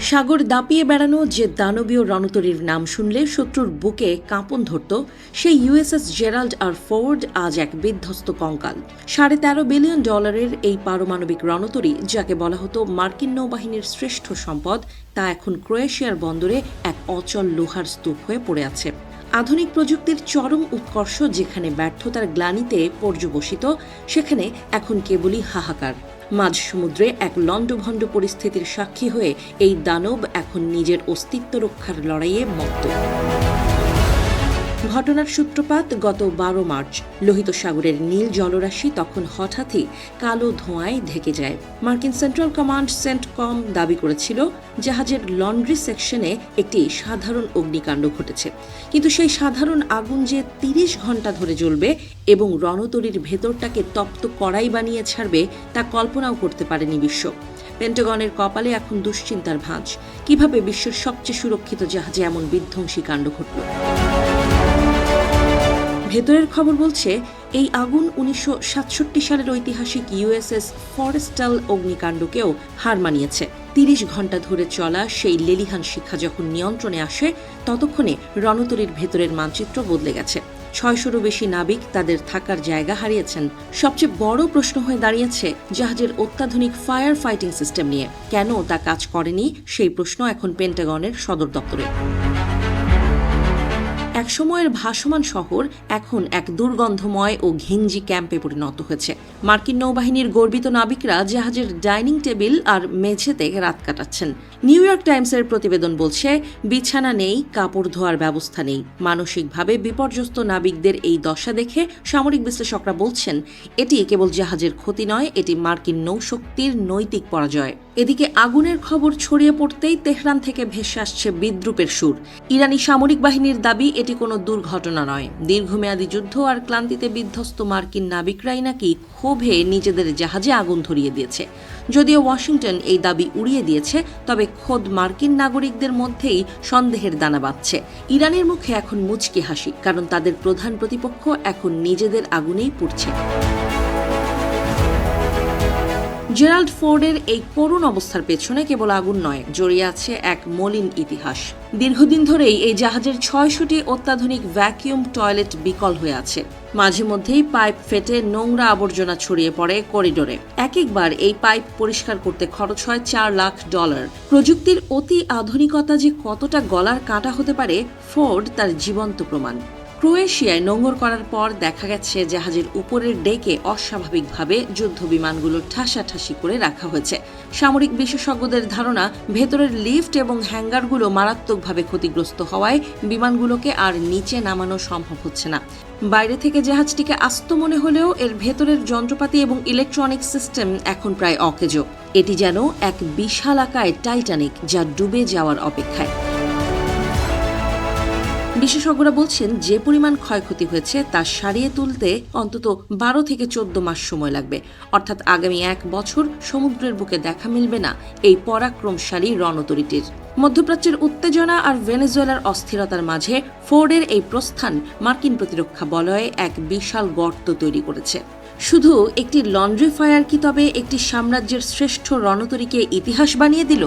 সাগর দাপিয়ে বেড়ানো যে দানবীয় রণতরীর নাম শুনলে শত্রুর বুকে কাঁপন ধরত, সেই ইউএসএস জেরাল্ড আর ফোর্ড আজ এক বিধ্বস্ত কঙ্কাল। $13.5 বিলিয়ন এই পারমাণবিক রণতরী, যাকে বলা হতো মার্কিন নৌবাহিনীর শ্রেষ্ঠ সম্পদ, তা এখন ক্রোয়েশিয়ার বন্দরে এক অচল লোহার স্তূপ হয়ে পড়ে আছে। আধুনিক প্রযুক্তির চরম উৎকর্ষ যেখানে ব্যর্থতার গ্লানিতে পর্যবসিত, সেখানে এখন কেবলই হাহাকার। মাঝ সমুদ্রে এক লণ্ডভণ্ড পরিস্থিতির সাক্ষী হয়ে এই দানব এখন নিজের অস্তিত্ব রক্ষার লড়াইয়ে মত্ত। ঘটনার সূত্রপাত গত 12 মার্চ। লোহিত সাগরের নীল জলরাশি তখন হঠাৎই কালো ধোঁয়ায় ঢেকে যায়। মার্কিন সেন্ট্রাল কমান্ড সেন্টকম দাবি করেছিল জাহাজের লন্ড্রি সেকশনে একটি সাধারণ অগ্নিকাণ্ড ঘটেছে, কিন্তু সেই সাধারণ আগুন যে 30 ঘন্টা ধরে জ্বলবে এবং রণতরীর ভেতরটাকে তপ্ত কড়াই বানিয়ে ছাড়বে তা কল্পনাও করতে পারেনি বিশ্ব। পেন্টাগনের কপালে এখন দুশ্চিন্তার ভাঁজ। কিভাবে বিশ্বের সবচেয়ে সুরক্ষিত জাহাজে এমন বিধ্বংসী কাণ্ড ঘটল? ভেতরের খবর বলছে, এই আগুন 1967 সালের ঐতিহাসিক ইউএসএস ফরেস্টাল অগ্নিকাণ্ডকেও হার মানিয়েছে। 30 ঘন্টা ধরে চলা সেই লেলিহান শিখা যখন নিয়ন্ত্রণে আসে, ততক্ষণে রণতরীর ভেতরের মানচিত্র বদলে গেছে। 600-রও বেশি নাবিক তাদের থাকার জায়গা হারিয়েছেন। সবচেয়ে বড় প্রশ্ন হয়ে দাঁড়িয়েছে জাহাজের অত্যাধুনিক ফায়ার ফাইটিং সিস্টেম নিয়ে। কেন তা কাজ করেনি, সেই প্রশ্ন এখন পেন্টাগনের সদর দপ্তরে। এক সময়ের ভাসমান শহর এখন এক দুর্গন্ধময় ও ঘিঞ্জি ক্যাম্পে পরিণত হয়েছে। মার্কিন নৌবাহিনীর গর্বিত নাবিকরা জাহাজের ডাইনিং টেবিল আর মেঝেতে রাত কাটাচ্ছেন। নিউ ইয়র্ক টাইমসের প্রতিবেদন বলছে, বিছানা নেই, কাপড় ধোয়ার ব্যবস্থা নেই। মানসিকভাবে বিপর্যস্ত নাবিকদের এই দশা দেখে সামরিক বিশ্লেষকরা বলছেন, এটি কেবল জাহাজের ক্ষতি নয়, এটি মার্কিন নৌশক্তির নৈতিক পরাজয়। এদিকে আগুনের খবর ছড়িয়ে পড়তেই তেহরান থেকে ভেসে আসছে বিদ্রূপের সুর। ইরানি সামরিক বাহিনীর দাবি এটি কোনো দুর্ঘটনা নয়। দীর্ঘমেয়াদী যুদ্ধ আর ক্লান্তিতে বিধ্বস্ত মার্কিন নাবিকরাই নাকি ক্ষোভে নিজেদের জাহাজে আগুন ধরিয়ে দিয়েছে। যদিও ওয়াশিংটন এই দাবি উড়িয়ে দিয়েছে, তবে খোদ মার্কিন নাগরিকদের মধ্যেই সন্দেহের দানা বাঁধছে। ইরানের মুখে এখন মুচকি হাসি, কারণ তাদের প্রধান প্রতিপক্ষ এখন নিজেদের আগুনেই পুড়ছে। জেরাল্ড ফোর্ডের এই করুণ অবস্থার পেছনে কেবল আগুন নয়, জড়িয়ে আছে এক মলিন ইতিহাস। দীর্ঘদিন ধরেই এই জাহাজের 600টি অত্যাধুনিক ভ্যাকিউম টয়লেট বিকল হয়ে আছে। মাঝে মধ্যেই পাইপ ফেটে নোংরা আবর্জনা ছড়িয়ে পড়ে করিডোরে। একবার এই পাইপ পরিষ্কার করতে খরচ হয় $4 লাখ। প্রযুক্তির অতি আধুনিকতা যে কতটা গলার কাঁটা হতে পারে, ফোর্ড তার জীবন্ত প্রমাণ। ক্রোয়েশিয়ায় নোঙর করার পর দেখা গেছে জাহাজের উপরের ডেকে অস্বাভাবিকভাবে যুদ্ধ বিমানগুলো ঠাসাঠাসি করে রাখা হয়েছে। সামরিক বিশেষজ্ঞদের ধারণা, ভেতরের লিফট এবং হ্যাঙ্গারগুলো মারাত্মকভাবে ক্ষতিগ্রস্ত হওয়ায় বিমানগুলোকে আর নিচে নামানো সম্ভব হচ্ছে না। বাইরে থেকে জাহাজটিকে আস্ত মনে হলেও এর ভেতরের যন্ত্রপাতি এবং ইলেকট্রনিক সিস্টেম এখন প্রায় অকেজো। এটি যেন এক বিশালাকায় টাইটানিক, যা ডুবে যাওয়ার অপেক্ষায়। বিশেষজ্ঞরা বলছেন, যে পরিমাণ ক্ষয়ক্ষতি হয়েছে তা সারিয়ে তুলতে অন্তত 12 থেকে 14 মাস সময় লাগবে। অর্থাৎ আগামী 1 বছর সমুদ্রের বুকে দেখা মিলবে না এই পরাক্রমশালী রণতরীটির। মধ্যপ্রাচ্যের উত্তেজনা আর ভেনেজুয়েলার অস্থিরতার মাঝে ফোর্ডের এই প্রস্থান মার্কিন প্রতিরক্ষা বলয়ে এক বিশাল গর্ত তৈরি করেছে। শুধু একটি লন্ড্রি ফায়ার কি তবে একটি সাম্রাজ্যের শ্রেষ্ঠ রণতরীকে ইতিহাস বানিয়ে দিল?